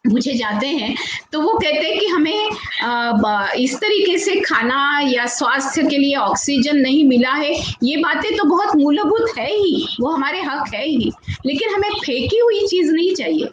पूछे जाते हैं, तो वो कहते हैं कि हमें इस तरीके से खाना या स्वास्थ्य के लिए ऑक्सीजन नहीं मिला है। ये बातें तो बहुत मूलभूत है ही, वो हमारे हक है ही, लेकिन हमें फेंकी हुई चीज नहीं चाहिए।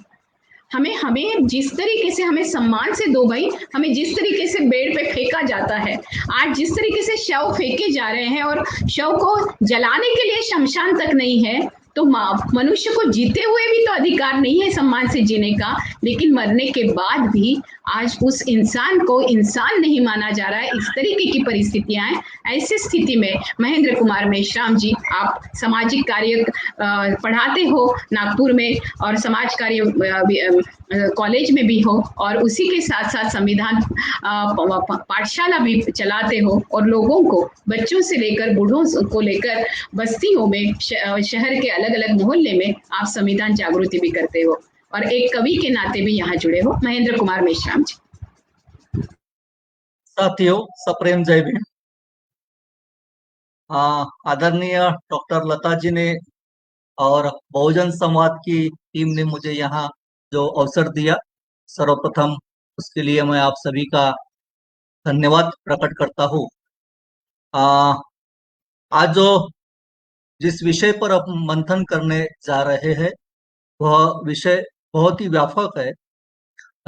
हमें हमें जिस तरीके से हमें सम्मान से दो भाई, हमें जिस तरीके से बेड पे फेंका जाता है, आज जिस तरीके से शव फेंके जा रहे हैं और शव को जलाने के लिए शमशान तक नहीं है, तो मनुष्य को जीते हुए भी तो अधिकार नहीं है सम्मान से जीने का, लेकिन मरने के बाद भी आज उस इंसान को इंसान नहीं माना जा रहा है। इस तरीके की परिस्थितियां हैं। ऐसी स्थिति में महेंद्र कुमार मेश्राम जी, आप सामाजिक कार्य पढ़ाते हो नागपुर में, और समाज कार्य कॉलेज में भी हो, और उसी के साथ साथ संविधान पाठशाला भी चलाते हो, और लोगों को, बच्चों से लेकर बूढ़ों को लेकर बस्तियों में, शहर के अलग अलग मोहल्ले में आप संविधान जागृति भी करते हो, और एक कवि के नाते भी यहाँ जुड़े हो। महेंद्र कुमार मेश्राम जी। साथियों, सप्रेम जय भीम। आदरणीय डॉक्टर लता जी ने और बहुजन समाज की टीम ने मुझे यहाँ जो अवसर दिया, सर्वप्रथम उसके लिए मैं आप सभी का धन्यवाद प्रकट करता हूँ। आ, आज जो जिस विषय पर अब मंथन करने जा रहे हैं, वह विषय बहुत ही व्यापक है।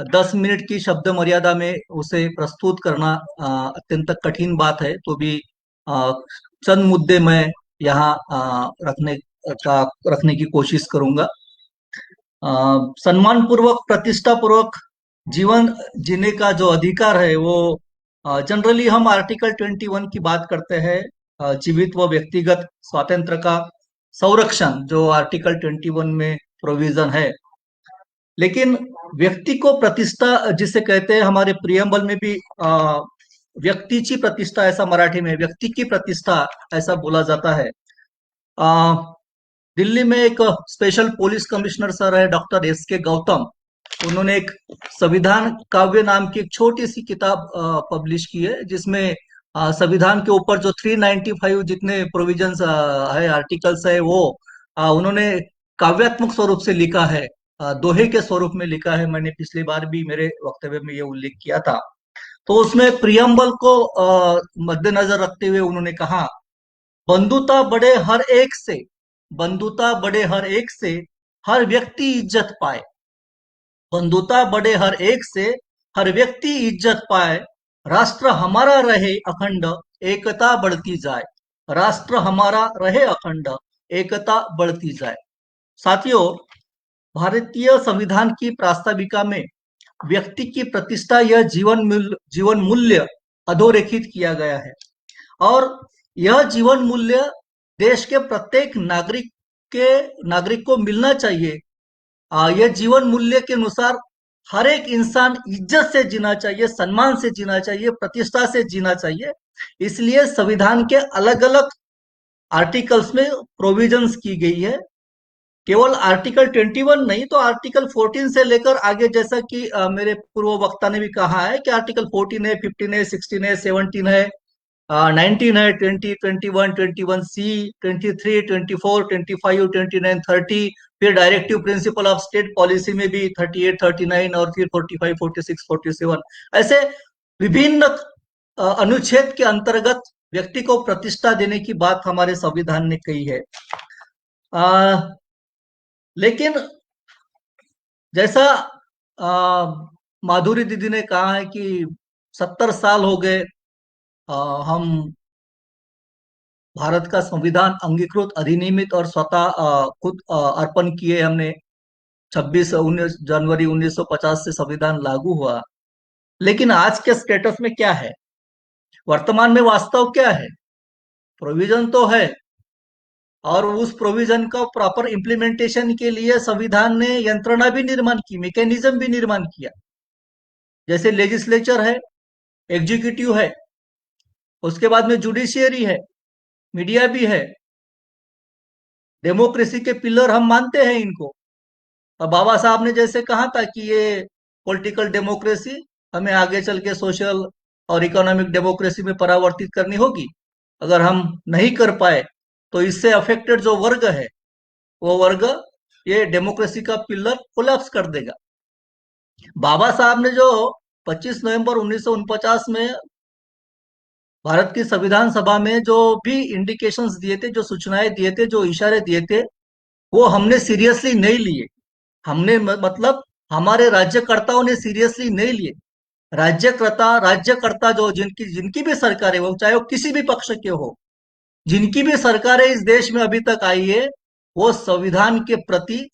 10 मिनट की शब्द मर्यादा में उसे प्रस्तुत करना अत्यंत कठिन बात है, तो भी आ, चंद मुद्दे मैं यहाँ रखने की कोशिश करूंगा। सम्मान पूर्वक, प्रतिष्ठा पूर्वक जीवन जीने का जो अधिकार है, वो जनरली हम आर्टिकल 21 की बात करते हैं। जीवित व व्यक्तिगत स्वातंत्र का संरक्षण जो आर्टिकल 21 में प्रोविजन है। लेकिन व्यक्ति को प्रतिष्ठा जिसे कहते हैं, हमारे प्रियम्बल में भी व्यक्तिची प्रतिष्ठा, ऐसा मराठी में व्यक्ति की प्रतिष्ठा ऐसा बोला जाता है। दिल्ली में एक स्पेशल पुलिस कमिश्नर सर है, डॉक्टर S K गौतम। उन्होंने एक संविधान काव्य नाम की एक छोटी सी किताब पब्लिश की है, जिसमें संविधान के ऊपर जो 395 जितने प्रोविजंस है, आर्टिकल्स है, वो उन्होंने काव्यात्मक स्वरूप से लिखा है, दोहे के स्वरूप में लिखा है। मैंने पिछली बार भी मेरे वक्तव्य में ये उल्लेख किया था। तो उसमें प्रियम्बल को मद्देनजर रखते हुए उन्होंने कहा, बंधुता बढ़े हर एक से, बंधुता बढ़े हर एक से, हर व्यक्ति इज्जत पाए। बंधुता बढ़े हर एक से, हर व्यक्ति इज्जत पाए। राष्ट्र हमारा रहे अखंड, एकता बढ़ती जाए। राष्ट्र हमारा रहे अखंड, एकता बढ़ती जाए। साथियों, भारतीय संविधान की प्रास्ताविका में व्यक्ति की प्रतिष्ठा, यह जीवन मूल्य अधोरेखित किया गया है, और यह जीवन मूल्य देश के प्रत्येक नागरिक को मिलना चाहिए। यह जीवन मूल्य के अनुसार हर एक इंसान इज्जत से जीना चाहिए, सम्मान से जीना चाहिए, प्रतिष्ठा से जीना चाहिए। इसलिए संविधान के अलग अलग आर्टिकल्स में प्रोविजंस की गई है। केवल आर्टिकल 21 नहीं, तो आर्टिकल 14 से लेकर आगे, जैसा कि मेरे पूर्व वक्ता ने भी कहा है कि आर्टिकल 14 है, 15 है, 16 है, 17 है, 19 है, 20, 21, 21C, 23, 24, 25, 29, 30, फिर directive principle of state policy में भी 38, 39, और फिर 45, 46, 47, ऐसे विभिन्न अनुच्छेद के अंतर्गत व्यक्ति को प्रतिष्ठा देने की बात हमारे संविधान ने कही है। लेकिन जैसा माधुरी दीदी ने कहा है कि 70 साल हो गए हम भारत का संविधान अंगीकृत, अधिनियमित और स्वतः खुद अर्पण किए हमने। 19 जनवरी 1950 से संविधान लागू हुआ। लेकिन आज के स्टेटस में क्या है, वर्तमान में वास्तव क्या है? प्रोविजन तो है, और उस प्रोविजन का प्रॉपर इम्प्लीमेंटेशन के लिए संविधान ने यंत्रणा भी निर्माण की, मैकेनिज्म भी निर्माण किया। जैसे लेजिस्लेचर है, एग्जीक्यूटिव है, उसके बाद में जुडिशियरी है, मीडिया भी है। डेमोक्रेसी के पिलर हम मानते हैं इनको। और बाबा साहब ने जैसे कहा था कि ये पॉलिटिकल डेमोक्रेसी हमें आगे चल के सोशल और इकोनॉमिक डेमोक्रेसी में परावर्तित करनी होगी। अगर हम नहीं कर पाए तो इससे अफेक्टेड जो वर्ग है, वो वर्ग ये डेमोक्रेसी का पिलर कोलैप्स कर देगा। बाबा साहब ने जो 25 नवंबर 1949 में भारत की संविधान सभा में जो भी इंडिकेशंस दिए थे, जो सूचनाएं दिए थे, जो इशारे दिए थे, वो हमने सीरियसली नहीं लिए। हमने मतलब हमारे राज्यकर्ताओं ने सीरियसली नहीं लिए। राज्यकर्ता जो जिनकी जिनकी भी सरकार है, वो चाहे वो किसी भी पक्ष के हो, जिनकी भी सरकारें इस देश में अभी तक आई है, वो संविधान के प्रति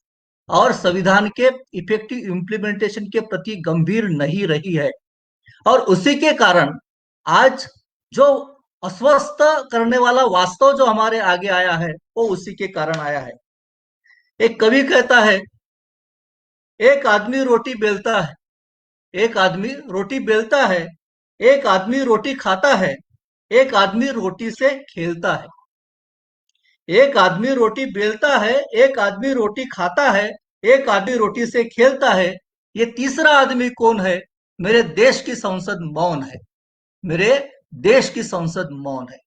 और संविधान के इफेक्टिव इम्प्लीमेंटेशन के प्रति गंभीर नहीं रही है। और उसी के कारण आज जो अस्वस्थ करने वाला वास्तव जो हमारे आगे आया है, वो उसी के कारण आया है। एक कवि कहता है, एक आदमी रोटी बेलता है, एक आदमी रोटी बेलता है, एक आदमी रोटी खाता है, एक आदमी रोटी से खेलता है। एक आदमी रोटी बेलता है, एक आदमी रोटी खाता है, एक आदमी रोटी से खेलता है। ये तीसरा आदमी कौन है? मेरे देश की संसद मौन है। मेरे देश की संसद मौन है।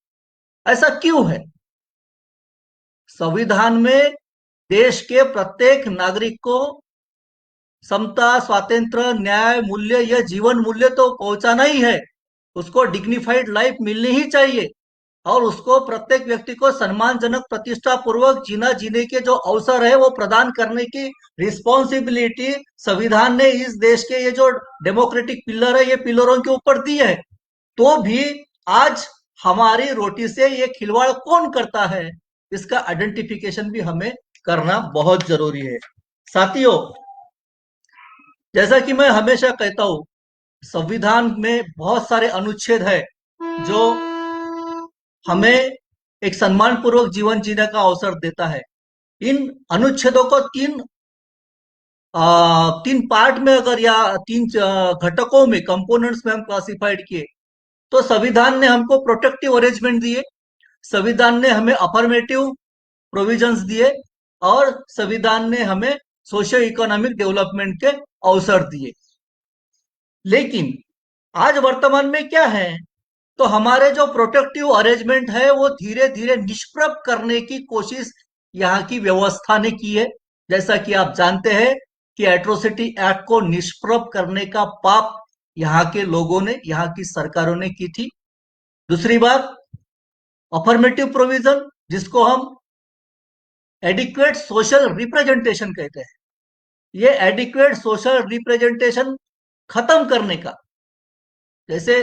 ऐसा क्यों है? संविधान में देश के प्रत्येक नागरिक को समता, स्वातंत्र, न्याय, मूल्य, यह जीवन मूल्य तो पहुंचाना ही है। उसको डिग्निफाइड लाइफ मिलनी ही चाहिए और उसको प्रत्येक व्यक्ति को सम्मानजनक प्रतिष्ठा पूर्वक जीने के जो अवसर है वो प्रदान करने की रिस्पॉन्सिबिलिटी संविधान ने इस देश के ये जो डेमोक्रेटिक पिलर है, ये पिलरों के ऊपर दी है। तो भी आज हमारी रोटी से ये खिलवाड़ कौन करता है, इसका आइडेंटिफिकेशन भी हमें करना बहुत जरूरी है। साथियों, जैसा कि मैं हमेशा कहता हूं, संविधान में बहुत सारे अनुच्छेद है जो हमें एक सम्मानपूर्वक जीवन जीने का अवसर देता है। इन अनुच्छेदों को तीन पार्ट में अगर या तीन घटकों में, कंपोनेंट्स में हम क्लासिफाइड किए, तो संविधान ने हमको प्रोटेक्टिव अरेंजमेंट दिए, संविधान ने हमें अफर्मेटिव प्रोविजंस दिए और संविधान ने हमें सोशियो इकोनॉमिक डेवलपमेंट के अवसर दिए। लेकिन आज वर्तमान में क्या है, तो हमारे जो प्रोटेक्टिव अरेंजमेंट है वो धीरे धीरे निष्प्रभ करने की कोशिश यहाँ की व्यवस्था ने की है। जैसा कि आप जानते हैं कि एट्रोसिटी एक्ट को निष्प्रभ करने का पाप यहाँ के लोगों ने, यहाँ की सरकारों ने की थी। दूसरी बात, अफर्मेटिव प्रोविजन, जिसको हम एडिक्वेट सोशल रिप्रेजेंटेशन कहते हैं, ये एडिक्वेट सोशल रिप्रेजेंटेशन खत्म करने का, जैसे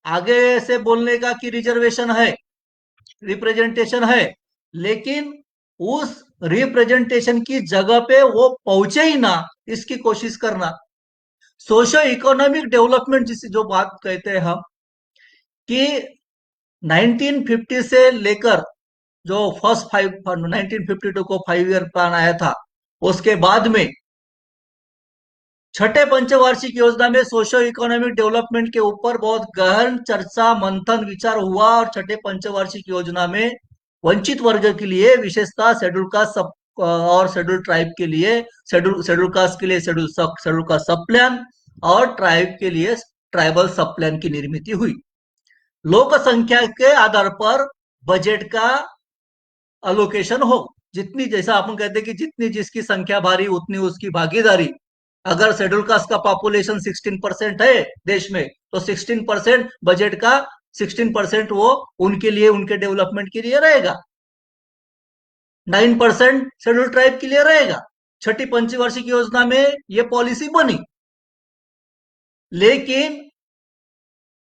आगे से बोलने का कि रिजर्वेशन है, रिप्रेजेंटेशन है, लेकिन उस रिप्रेजेंटेशन की जगह पे वो पहुंचे ही ना, इसकी कोशिश करना। सोशो इकोनॉमिक डेवलपमेंट जिसे जो बात कहते हैं हम, कि 1950 से लेकर जो फर्स्ट 1952 को 5 ईयर प्लान आया था, उसके बाद में छठे पंचवार्षिक योजना में सोशो इकोनॉमिक डेवलपमेंट के ऊपर बहुत गहन चर्चा, मंथन, विचार हुआ और छठे पंचवार्षिक योजना में वंचित वर्ग के लिए, विशेषतः शेड्यूल कास्ट और शेड्यूल ट्राइब के लिए, शेड्यूल कास्ट के लिए शेड्यूल कास्ट सब प्लान और ट्राइब के लिए ट्राइबल सब प्लान की निर्मित हुई। लोक संख्या के आधार पर बजट का अलोकेशन हो, जितनी, जैसा अपन कहते हैं कि जितनी जिसकी संख्या भारी उतनी उसकी भागीदारी। अगर शेड्यूल कास्ट का पॉपुलेशन 16% है देश में, तो 16% बजट का 16% वो उनके लिए, उनके डेवलपमेंट के लिए रहेगा, 9% शेड्यूल ट्राइब के लिए रहेगा। छठी पंचवार्षिक योजना में ये पॉलिसी बनी। लेकिन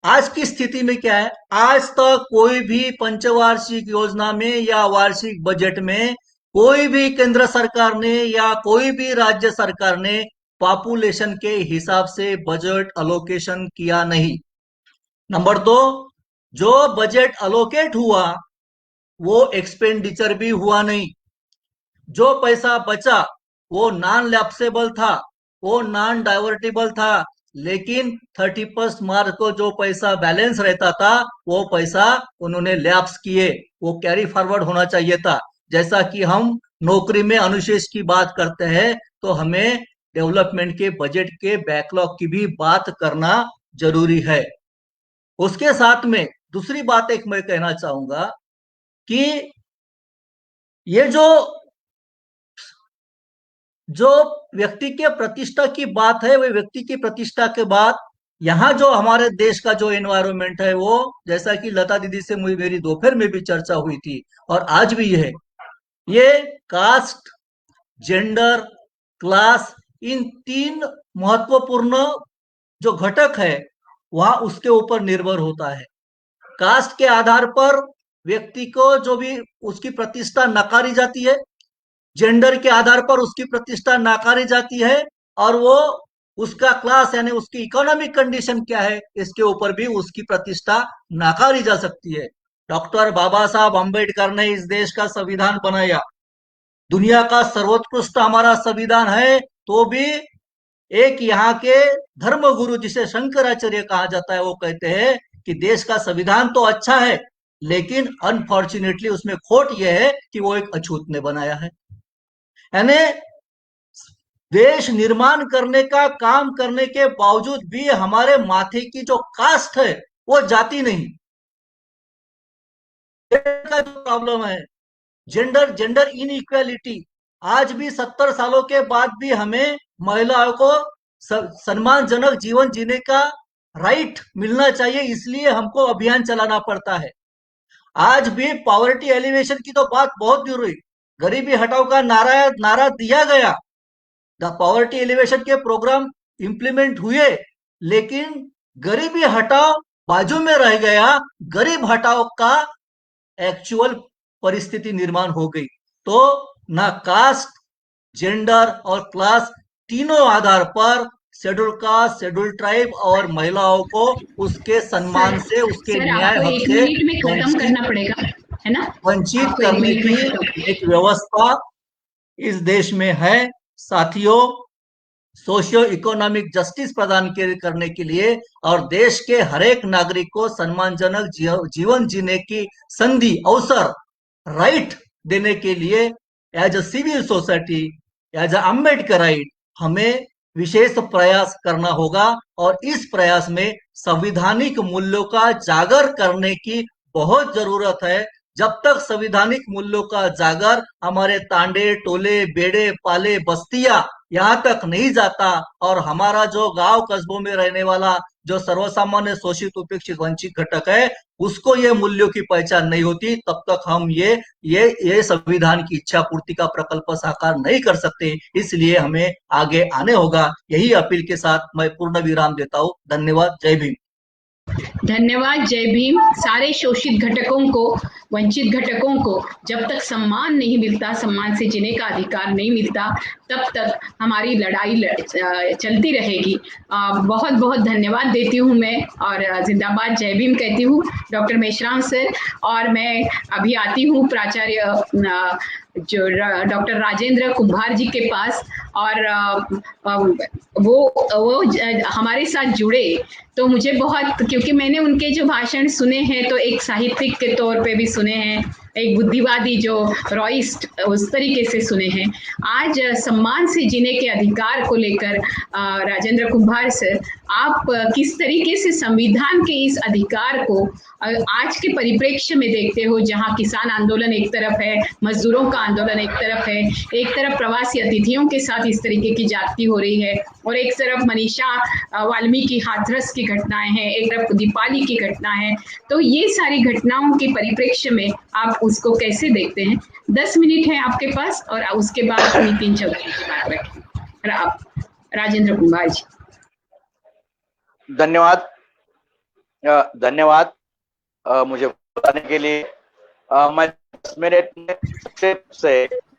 आज की स्थिति में क्या है, आज तक कोई भी पंचवार्षिक योजना में या वार्षिक बजट में कोई भी केंद्र सरकार ने या कोई भी राज्य सरकार ने पॉपुलेशन के हिसाब से बजट अलोकेशन किया नहीं। नंबर 2, जो बजट अलोकेट हुआ वो एक्सपेंडिचर भी हुआ नहीं। जो पैसा बचा वो नॉन लैप्सेबल था, वो नॉन डाइवर्टेबल था। लेकिन 31 मार्च को जो पैसा बैलेंस रहता था, वो पैसा उन्होंने लैप्स किए, वो कैरी फॉरवर्ड होना चाहिए था। जैसा कि हम नौकरी में अनुशेष की बात करते हैं, तो हमें डेवलपमेंट के बजट के बैकलॉग की भी बात करना जरूरी है। उसके साथ में दूसरी बात एक मैं कहना चाहूंगा कि ये जो जो व्यक्ति के प्रतिष्ठा की बात है, वो व्यक्ति की प्रतिष्ठा के बाद यहाँ जो हमारे देश का जो एनवायरनमेंट है, वो जैसा कि लता दीदी से मेरी दोपहर में भी चर्चा हुई थी और आज भी ये कास्ट, जेंडर, क्लास, इन तीन महत्वपूर्ण जो घटक है वह उसके ऊपर निर्भर होता है। कास्ट के आधार पर व्यक्ति को जो भी उसकी प्रतिष्ठा नकारी जाती है, जेंडर के आधार पर उसकी प्रतिष्ठा नकारी जाती है, और वो उसका क्लास यानी उसकी इकोनॉमिक कंडीशन क्या है, इसके ऊपर भी उसकी प्रतिष्ठा नकारी जा सकती है। डॉक्टर बाबा साहब अम्बेडकर ने इस देश का संविधान बनाया, दुनिया का सर्वोत्कृष्ट हमारा संविधान है, तो भी एक यहाँ के धर्म गुरु जिसे शंकराचार्य कहा जाता है, वो कहते हैं कि देश का संविधान तो अच्छा है, लेकिन अनफॉर्चुनेटली उसमें खोट यह है कि वो एक अछूत ने बनाया है। यानी देश निर्माण करने का काम करने के बावजूद भी हमारे माथे की जो कास्ट है वो जाती नहीं। का जो प्रॉब्लम है, जेंडर इनइक्वालिटी, आज भी 70 सालों के बाद भी हमें महिलाओं को सम्मानजनक जीवन जीने का राइट मिलना चाहिए, इसलिए हमको अभियान चलाना पड़ता है। आज भी पॉवर्टी एलिवेशन की तो बात बहुत दूर हुई, गरीबी हटाओ का नारा दिया गया, पॉवर्टी एलिवेशन के प्रोग्राम इंप्लीमेंट हुए, लेकिन गरीबी हटाओ बाजू में रह गया, गरीब हटाओ का एक्चुअल परिस्थिति निर्माण हो गई। तो ना कास्ट, जेंडर और क्लास, तीनों आधार पर शेड्यूल कास्ट, शेड्यूल ट्राइब और महिलाओं को उसके सम्मान से, उसके न्याय आपको हक 1 से मिनट में खत्म करना पड़ेगा, है ना? वंचित आपको 1 करने मिनट में की खत्म। एक व्यवस्था इस देश में है। साथियों, सोशियो इकोनॉमिक जस्टिस प्रदान करने के लिए और देश के हर एक नागरिक को सम्मानजनक जीवन जीने की संधि, अवसर, राइट देने के लिए as a civil society, as a Ambedkarite हमें विशेष प्रयास करना होगा, और इस प्रयास में संवैधानिक मूल्यों का जागर करने की बहुत जरूरत है। जब तक संवैधानिक मूल्यों का जागर हमारे तांडे, टोले, बेड़े, पाले, बस्तियां यहाँ तक नहीं जाता, और हमारा जो गांव कस्बों में रहने वाला जो सर्वसामान्य शोषित, उपेक्षित, वंचित घटक है, उसको ये मूल्यों की पहचान नहीं होती, तब तक हम ये संविधान की इच्छा पूर्ति का प्रकल्प साकार नहीं कर सकते। इसलिए हमें आगे आने होगा। यही अपील के साथ मैं पूर्ण विराम देता हूँ। धन्यवाद। जय भीम। धन्यवाद। जय भीम। सारे शोषित घटकों को, वंचित घटकों को जब तक सम्मान नहीं मिलता, सम्मान से जीने का अधिकार नहीं मिलता, तब तक हमारी लड़ाई चलती रहेगी। बहुत बहुत धन्यवाद देती हूँ मैं, और जिंदाबाद जय भीम कहती हूँ डॉक्टर मेश्राम सर। और मैं अभी आती हूँ प्राचार्य जो डॉक्टर राजेंद्र कुंभार जी के पास, और वो हमारे साथ जुड़े, तो मुझे बहुत, क्योंकि मैंने उनके जो भाषण सुने हैं तो एक साहित्यिक के तौर पे भी सुने हैं, एक बुद्धिवादी जो रॉइस्ट, उस तरीके से सुने हैं। आज सम्मान से जीने के अधिकार को लेकर राजेंद्र कुंभार सर, आप किस तरीके से संविधान के इस अधिकार को आज के परिप्रेक्ष्य में देखते हो, जहां किसान आंदोलन एक तरफ है, मजदूरों का आंदोलन एक तरफ है, एक तरफ प्रवासी अतिथियों के साथ इस तरीके की जाति हो रही है, और एक तरफ मनीषा वाल्मीकि हाथरस की घटनाएं हैं, एक तरफ दीपाली की घटना है, तो ये सारी घटनाओं के परिप्रेक्ष्य में आप उसको कैसे देखते हैं? 10 मिनट है आपके पास, और उसके बाद नितिन चौधरी की बात रखें। राजेंद्र कुंभार जी। धन्यवाद। धन्यवाद मुझे बताने के लिए। मैं 10 मिनट में सबसे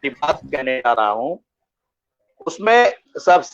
बात कहने जा रहा हूँ। उसमें सबसे